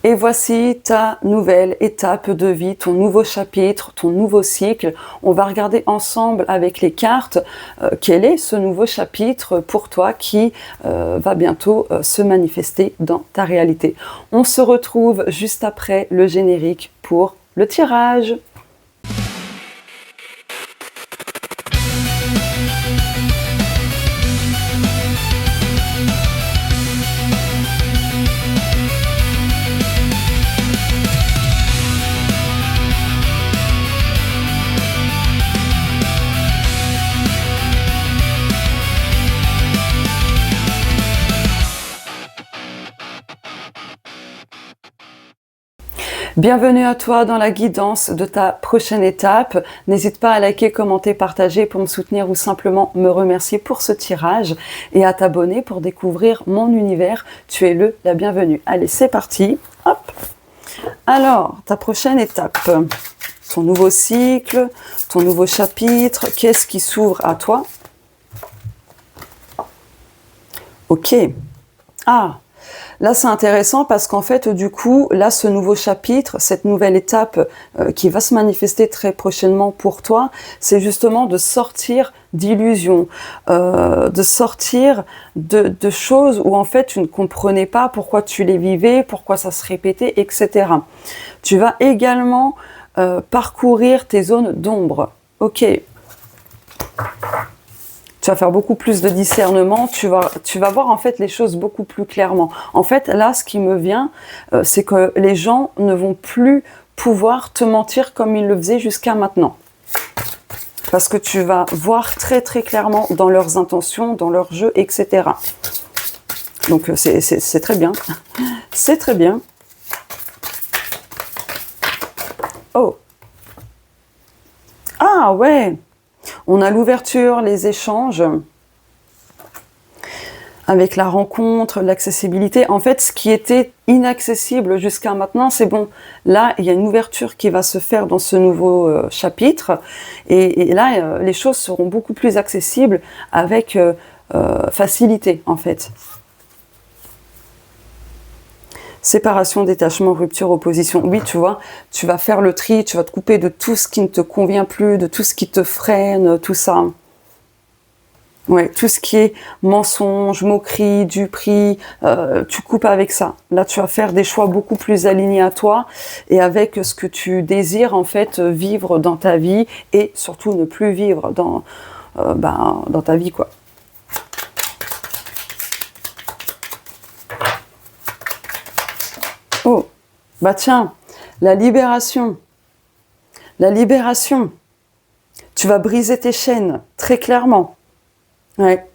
Et voici ta nouvelle étape de vie, ton nouveau chapitre, ton nouveau cycle. On va regarder ensemble avec les cartes quel est ce nouveau chapitre pour toi qui va bientôt se manifester dans ta réalité. On se retrouve juste après le générique pour le tirage. Bienvenue à toi dans la guidance de ta prochaine étape. N'hésite pas à liker, commenter, partager pour me soutenir ou simplement me remercier pour ce tirage et à t'abonner pour découvrir mon univers. Tu es la bienvenue. Allez, c'est parti. Hop. Alors, ta prochaine étape, ton nouveau cycle, ton nouveau chapitre, qu'est-ce qui s'ouvre à toi? Ok. Ah, là, c'est intéressant parce qu'en fait, du coup, là, ce nouveau chapitre, cette nouvelle étape qui va se manifester très prochainement pour toi, c'est justement de sortir d'illusions, de sortir de choses où en fait, tu ne comprenais pas pourquoi tu les vivais, pourquoi ça se répétait, etc. Tu vas également parcourir tes zones d'ombre. Ok. Tu vas faire beaucoup plus de discernement, tu vas voir en fait les choses beaucoup plus clairement. En fait, là, ce qui me vient, c'est que les gens ne vont plus pouvoir te mentir comme ils le faisaient jusqu'à maintenant. Parce que tu vas voir très très clairement dans leurs intentions, dans leurs jeux, etc. Donc c'est très bien. C'est très bien. Oh. Ah ouais. On a l'ouverture, les échanges, avec la rencontre, l'accessibilité. En fait, ce qui était inaccessible jusqu'à maintenant, c'est bon. Là, il y a une ouverture qui va se faire dans ce nouveau chapitre. Et là, les choses seront beaucoup plus accessibles avec facilité, en fait. Séparation, détachement, rupture, opposition. Oui, tu vois, tu vas faire le tri, tu vas te couper de tout ce qui ne te convient plus, de tout ce qui te freine, tout ça. Ouais, tout ce qui est mensonge, moquerie, duperie, tu coupes avec ça. Là, tu vas faire des choix beaucoup plus alignés à toi et avec ce que tu désires, en fait, vivre dans ta vie et surtout ne plus vivre dans ta vie, quoi. Oh, bah tiens, la libération. La libération. Tu vas briser tes chaînes, très clairement. Ouais.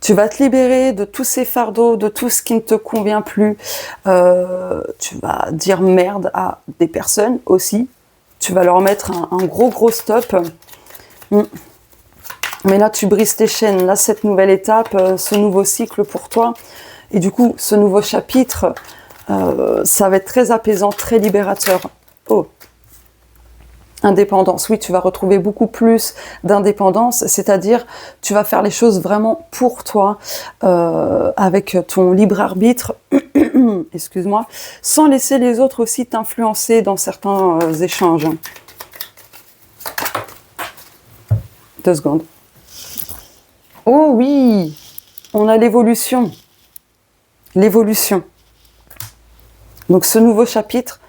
Tu vas te libérer de tous ces fardeaux, de tout ce qui ne te convient plus. Tu vas dire merde à des personnes aussi. Tu vas leur mettre un gros stop. Mais là, tu brises tes chaînes. Là, cette nouvelle étape, ce nouveau cycle pour toi. Et du coup, ce nouveau chapitre... ça va être très apaisant, très libérateur. Oh, indépendance. Oui, tu vas retrouver beaucoup plus d'indépendance, c'est-à-dire tu vas faire les choses vraiment pour toi, avec ton libre arbitre, excuse-moi, sans laisser les autres aussi t'influencer dans certains échanges. 2 secondes. Oh oui, on a l'évolution. L'évolution. Donc ce nouveau chapitre,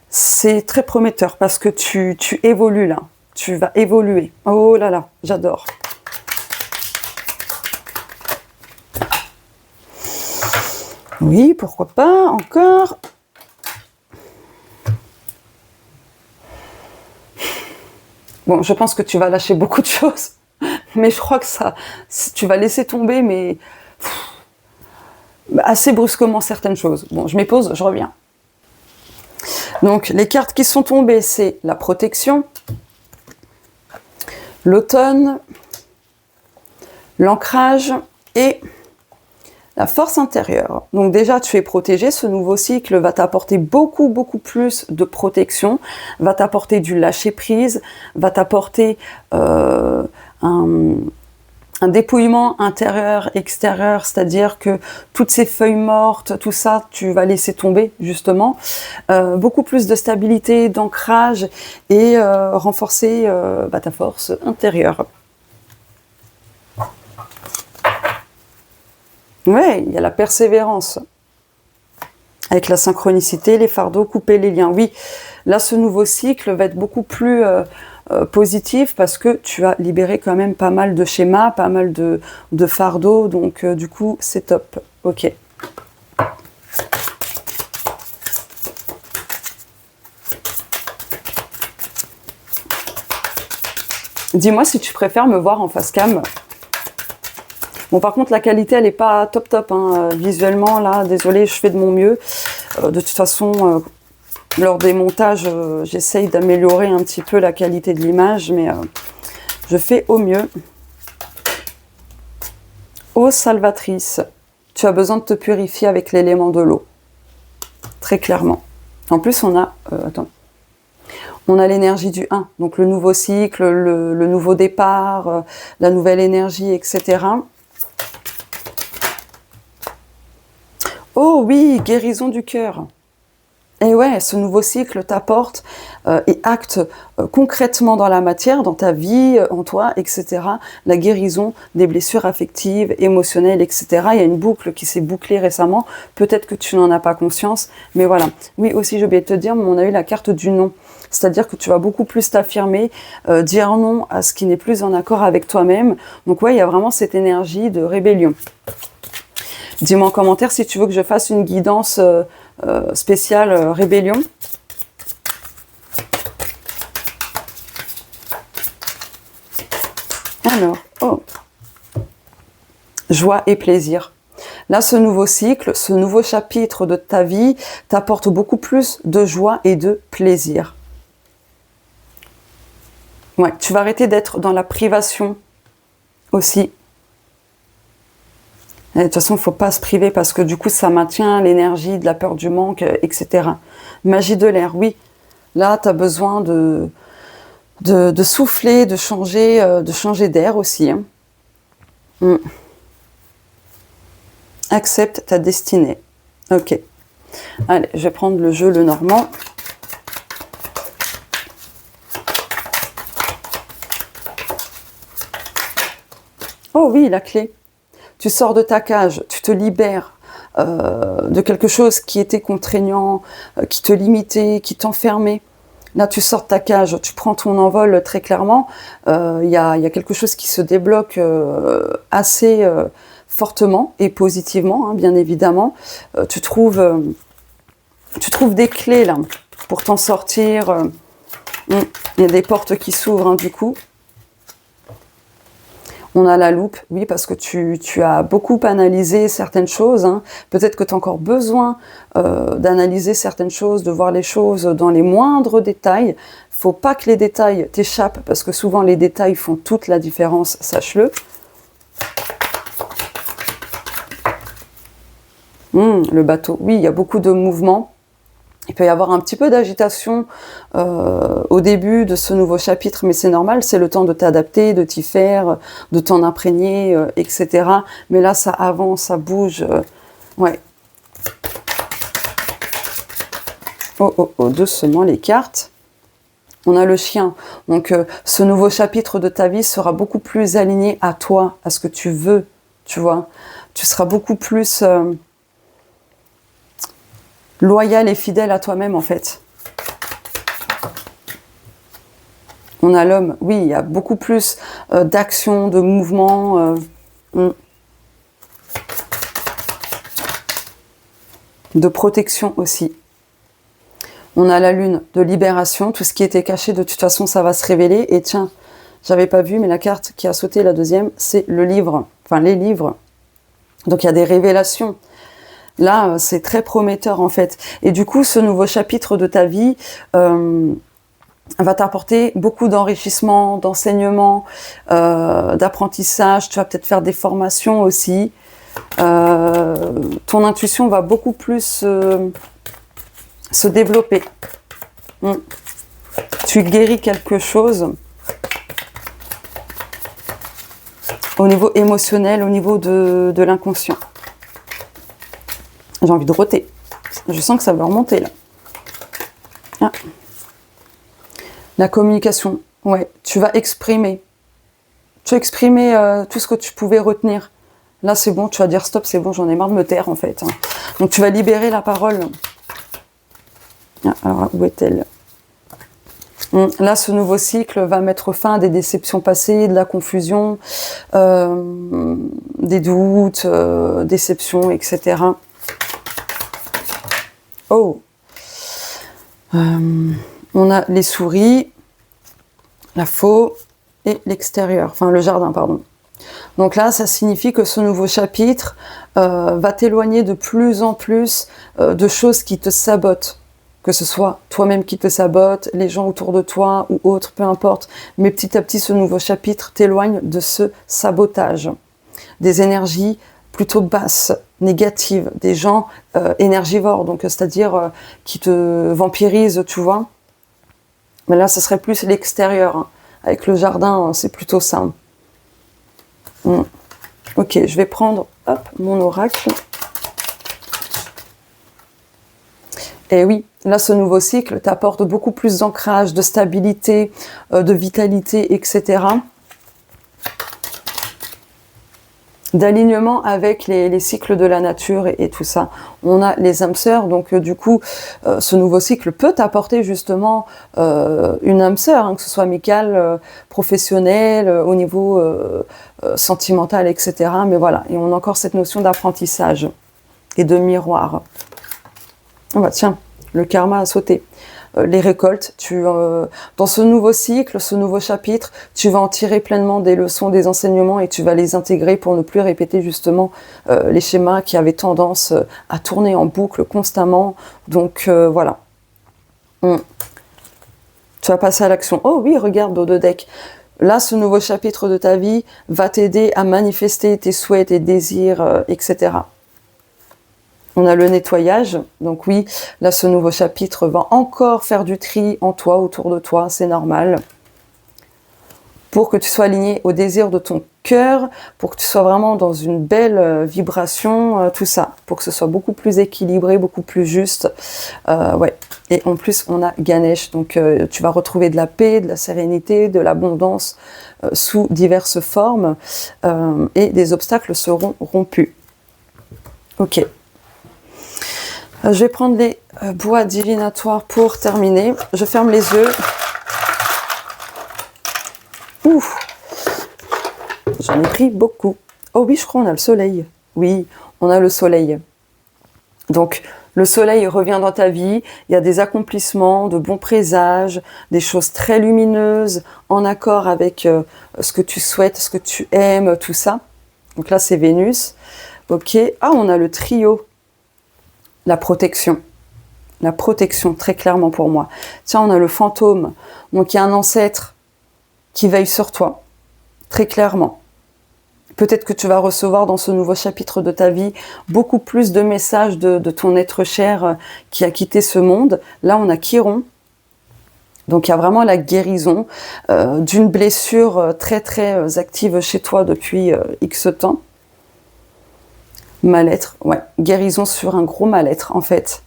c'est très prometteur parce que tu évolues là. Tu vas évoluer. Oh là là, j'adore. Oui, pourquoi pas, encore. Bon, je pense que tu vas lâcher beaucoup de choses. Mais je crois que tu vas laisser tomber, mais... assez brusquement certaines choses. Bon, je m'épose, je reviens. Donc, les cartes qui sont tombées, c'est la protection, l'automne, l'ancrage et la force intérieure. Donc déjà, tu es protégé. Ce nouveau cycle va t'apporter beaucoup plus de protection, va t'apporter du lâcher-prise, va t'apporter un un dépouillement intérieur, extérieur, c'est-à-dire que toutes ces feuilles mortes, tout ça, tu vas laisser tomber justement. Beaucoup plus de stabilité, d'ancrage et renforcer ta force intérieure. Ouais, il y a la persévérance. Avec la synchronicité, les fardeaux, couper les liens. Oui, là, ce nouveau cycle va être beaucoup plus positif parce que tu as libéré quand même pas mal de schémas, pas mal de fardeaux. Donc, du coup, c'est top. Ok. Dis-moi si tu préfères me voir en face cam. Bon, par contre, la qualité, elle n'est pas top top. Hein. Visuellement, là, désolé, je fais de mon mieux. De toute façon, lors des montages, j'essaye d'améliorer un petit peu la qualité de l'image, mais je fais au mieux. Eau salvatrice, tu as besoin de te purifier avec l'élément de l'eau. Très clairement. En plus, on a... on a l'énergie du 1, donc le nouveau cycle, le nouveau départ, la nouvelle énergie, etc. Oh oui, guérison du cœur. Et ouais, ce nouveau cycle t'apporte et acte concrètement dans la matière, dans ta vie, en toi, etc. La guérison des blessures affectives, émotionnelles, etc. Il y a une boucle qui s'est bouclée récemment. Peut-être que tu n'en as pas conscience, mais voilà. Oui, aussi, j'ai oublié de te dire, on a eu la carte du non. C'est-à-dire que tu vas beaucoup plus t'affirmer, dire non à ce qui n'est plus en accord avec toi-même. Donc ouais, il y a vraiment cette énergie de rébellion. Dis-moi en commentaire si tu veux que je fasse une guidance spéciale rébellion. Alors, oh, joie et plaisir. Là, ce nouveau cycle, ce nouveau chapitre de ta vie t'apporte beaucoup plus de joie et de plaisir. Ouais, tu vas arrêter d'être dans la privation aussi. Et de toute façon, il ne faut pas se priver parce que du coup, ça maintient l'énergie, de la peur du manque, etc. Magie de l'air, oui. Là, tu as besoin de souffler, de changer d'air aussi. Hein. Accepte ta destinée. Ok. Allez, je vais prendre le jeu, le normand. Oh oui, la clé. Tu sors de ta cage, tu te libères de quelque chose qui était contraignant, qui te limitait, qui t'enfermait. Là, tu sors de ta cage, tu prends ton envol très clairement. Il y a quelque chose qui se débloque assez fortement et positivement, hein, bien évidemment. Tu trouves des clés là pour t'en sortir. Il y a des portes qui s'ouvrent hein, du coup. On a la loupe, oui, parce que tu as beaucoup analysé certaines choses. Hein. Peut-être que tu as encore besoin d'analyser certaines choses, de voir les choses dans les moindres détails. Faut pas que les détails t'échappent, parce que souvent les détails font toute la différence, sache-le. Le bateau, oui, il y a beaucoup de mouvements. Il peut y avoir un petit peu d'agitation au début de ce nouveau chapitre, mais c'est normal, c'est le temps de t'adapter, de t'y faire, de t'en imprégner, etc. Mais là, ça avance, ça bouge. Ouais. Oh, doucement les cartes. On a le chien. Donc, ce nouveau chapitre de ta vie sera beaucoup plus aligné à toi, à ce que tu veux, tu vois. Tu seras beaucoup plus... loyal et fidèle à toi-même en fait. On a l'homme, oui, il y a beaucoup plus d'action, de mouvement, de protection aussi. On a la lune de libération, tout ce qui était caché, de toute façon ça va se révéler. Et tiens, j'avais pas vu, mais la carte qui a sauté, la deuxième, c'est le livre, enfin les livres. Donc il y a des révélations. Là, c'est très prometteur en fait. Et du coup, ce nouveau chapitre de ta vie va t'apporter beaucoup d'enrichissement, d'enseignement, d'apprentissage. Tu vas peut-être faire des formations aussi. Ton intuition va beaucoup plus se développer. Tu guéris quelque chose. au niveau émotionnel, au niveau de l'inconscient. J'ai envie de roter. Je sens que ça va remonter là. Ah. La communication. Ouais, tu vas exprimer. Tu vas exprimer tout ce que tu pouvais retenir. Là, c'est bon, tu vas dire stop, c'est bon, j'en ai marre de me taire en fait. Donc, tu vas libérer la parole. Ah, alors, où est-elle ? Là, ce nouveau cycle va mettre fin à des déceptions passées, de la confusion, des doutes, déceptions, etc. Oh, on a les souris, la faux et l'extérieur, enfin le jardin, pardon. Donc là, ça signifie que ce nouveau chapitre va t'éloigner de plus en plus de choses qui te sabotent. Que ce soit toi-même qui te sabote, les gens autour de toi ou autres, peu importe. Mais petit à petit, ce nouveau chapitre t'éloigne de ce sabotage. Des énergies plutôt basses, négatives, des gens énergivores, donc c'est-à-dire qui te vampirisent, tu vois. Mais là, ce serait plus l'extérieur. Hein. Avec le jardin, c'est plutôt ça. Ok, je vais prendre mon oracle. Et oui, là, ce nouveau cycle t'apporte beaucoup plus d'ancrage, de stabilité, de vitalité, etc. D'alignement avec les cycles de la nature et tout ça. On a les âmes sœurs, donc du coup, ce nouveau cycle peut t'apporter justement une âme sœur, hein, que ce soit amicale, professionnelle, au niveau sentimental, etc. Mais voilà, et on a encore cette notion d'apprentissage et de miroir. Ah bah tiens, le karma a sauté. Les récoltes, dans ce nouveau cycle, ce nouveau chapitre, tu vas en tirer pleinement des leçons, des enseignements et tu vas les intégrer pour ne plus répéter justement les schémas qui avaient tendance à tourner en boucle constamment. Donc voilà. Tu vas passer à l'action. Oh oui, regarde, dos de deck. Là, ce nouveau chapitre de ta vie va t'aider à manifester tes souhaits, tes désirs, etc. On a le nettoyage, donc oui, là ce nouveau chapitre va encore faire du tri en toi, autour de toi, c'est normal. Pour que tu sois aligné au désir de ton cœur, pour que tu sois vraiment dans une belle vibration, tout ça, pour que ce soit beaucoup plus équilibré, beaucoup plus juste. Ouais. Et en plus, on a Ganesh, donc tu vas retrouver de la paix, de la sérénité, de l'abondance sous diverses formes, et des obstacles seront rompus. Ok. Je vais prendre les bois divinatoires pour terminer. Je ferme les yeux. Ouf, j'en ai pris beaucoup. Oh oui, je crois qu'on a le soleil. Oui, on a le soleil. Donc, le soleil revient dans ta vie. Il y a des accomplissements, de bons présages, des choses très lumineuses, en accord avec ce que tu souhaites, ce que tu aimes, tout ça. Donc là, c'est Vénus. Ok. Ah, on a le trio. La protection, très clairement pour moi. Tiens, on a le fantôme, donc il y a un ancêtre qui veille sur toi, très clairement. Peut-être que tu vas recevoir dans ce nouveau chapitre de ta vie beaucoup plus de messages de ton être cher qui a quitté ce monde. Là, on a Chiron, donc il y a vraiment la guérison d'une blessure très très active chez toi depuis X temps. Mal-être, ouais, guérison sur un gros mal-être en fait.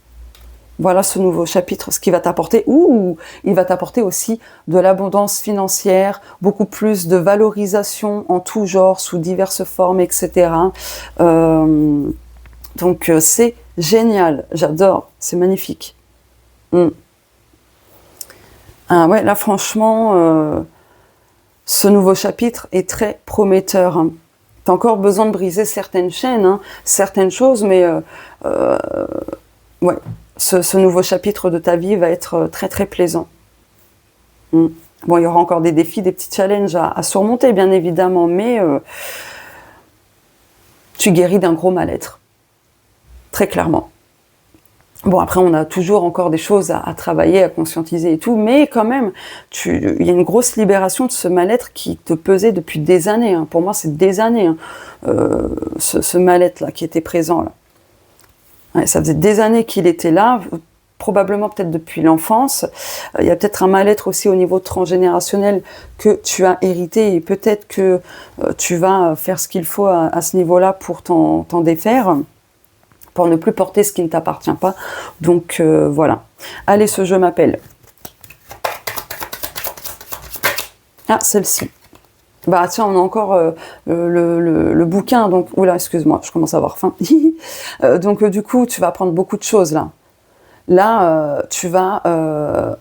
Voilà ce nouveau chapitre, ce qui va t'apporter, ou il va t'apporter aussi de l'abondance financière, beaucoup plus de valorisation en tout genre, sous diverses formes, etc. Donc c'est génial, j'adore, c'est magnifique. Ah ouais, là franchement, ce nouveau chapitre est très prometteur. T'as encore besoin de briser certaines chaînes, hein, certaines choses, mais ouais, ce nouveau chapitre de ta vie va être très très plaisant. Bon, il y aura encore des défis, des petits challenges à surmonter, bien évidemment, mais tu guéris d'un gros mal-être, très clairement. Bon, après, on a toujours encore des choses à travailler, à conscientiser et tout, mais quand même, il y a une grosse libération de ce mal-être qui te pesait depuis des années. Hein. Pour moi, c'est des années, hein, ce mal-être-là qui était présent. Là. Ouais, ça faisait des années qu'il était là. probablement peut-être depuis l'enfance. Il y a peut-être un mal-être aussi au niveau transgénérationnel que tu as hérité et peut-être que tu vas faire ce qu'il faut à ce niveau-là pour t'en défaire, pour ne plus porter ce qui ne t'appartient pas. Donc voilà. Allez, ce jeu m'appelle. Ah, celle-ci. Bah tiens, on a encore le bouquin, donc... Oula, excuse-moi, je commence à avoir faim. Donc du coup, tu vas apprendre beaucoup de choses là. Là, tu vas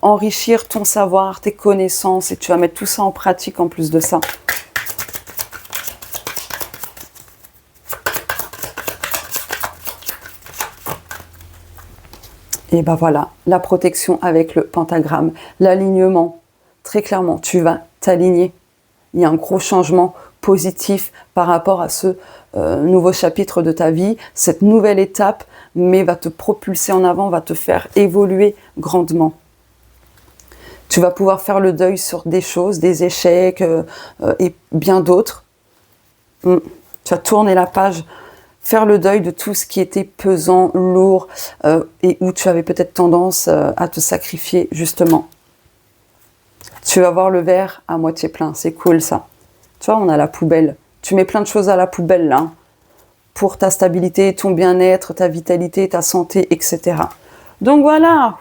enrichir ton savoir, tes connaissances, et tu vas mettre tout ça en pratique en plus de ça. Et ben voilà, la protection avec le pentagramme, l'alignement. Très clairement, tu vas t'aligner. Il y a un gros changement positif par rapport à ce nouveau chapitre de ta vie, cette nouvelle étape, mais va te propulser en avant, va te faire évoluer grandement. Tu vas pouvoir faire le deuil sur des choses, des échecs et bien d'autres. Tu vas tourner la page, faire le deuil de tout ce qui était pesant, lourd et où tu avais peut-être tendance à te sacrifier justement. Tu vas voir le verre à moitié plein, c'est cool ça. Tu vois, on a la poubelle. Tu mets plein de choses à la poubelle là, pour ta stabilité, ton bien-être, ta vitalité, ta santé, etc. Donc voilà,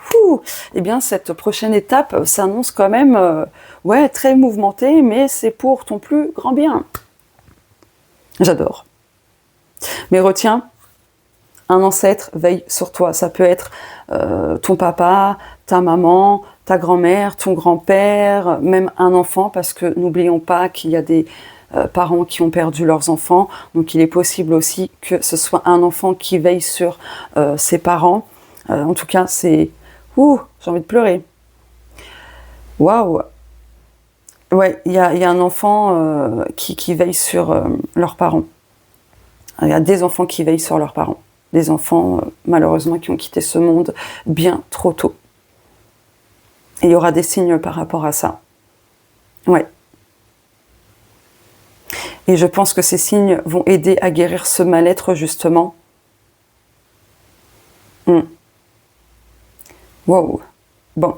eh bien cette prochaine étape s'annonce quand même ouais, très mouvementée, mais c'est pour ton plus grand bien. J'adore. Mais retiens, un ancêtre veille sur toi. Ça peut être ton papa, ta maman, ta grand-mère, ton grand-père, même un enfant, parce que n'oublions pas qu'il y a des parents qui ont perdu leurs enfants. Donc il est possible aussi que ce soit un enfant qui veille sur ses parents. En tout cas, c'est... j'ai envie de pleurer. Waouh! Ouais, il y a un enfant qui veille sur leurs parents. Il y a des enfants qui veillent sur leurs parents. Des enfants, malheureusement, qui ont quitté ce monde bien trop tôt. Et il y aura des signes par rapport à ça. Ouais. Et je pense que ces signes vont aider à guérir ce mal-être, justement. Wow. Bon,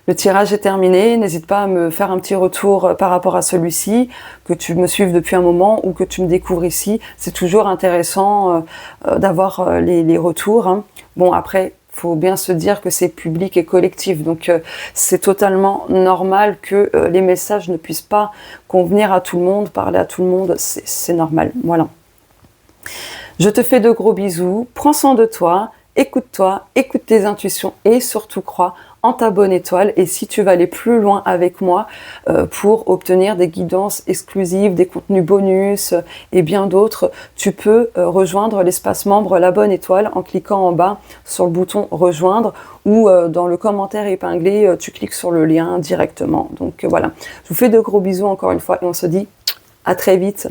le tirage est terminé. N'hésite pas à me faire un petit retour par rapport à celui-ci, que tu me suives depuis un moment ou que tu me découvres ici. C'est toujours intéressant d'avoir les retours. Hein. Bon, après, faut bien se dire que c'est public et collectif. Donc, c'est totalement normal que les messages ne puissent pas convenir à tout le monde, parler à tout le monde. C'est normal. Voilà. Je te fais de gros bisous. Prends soin de toi. Écoute-toi, écoute tes intuitions et surtout crois en ta bonne étoile. Et si tu vas aller plus loin avec moi pour obtenir des guidances exclusives, des contenus bonus et bien d'autres, tu peux rejoindre l'espace membre La Bonne Étoile en cliquant en bas sur le bouton rejoindre ou dans le commentaire épinglé, tu cliques sur le lien directement. Donc voilà, je vous fais de gros bisous encore une fois et on se dit à très vite.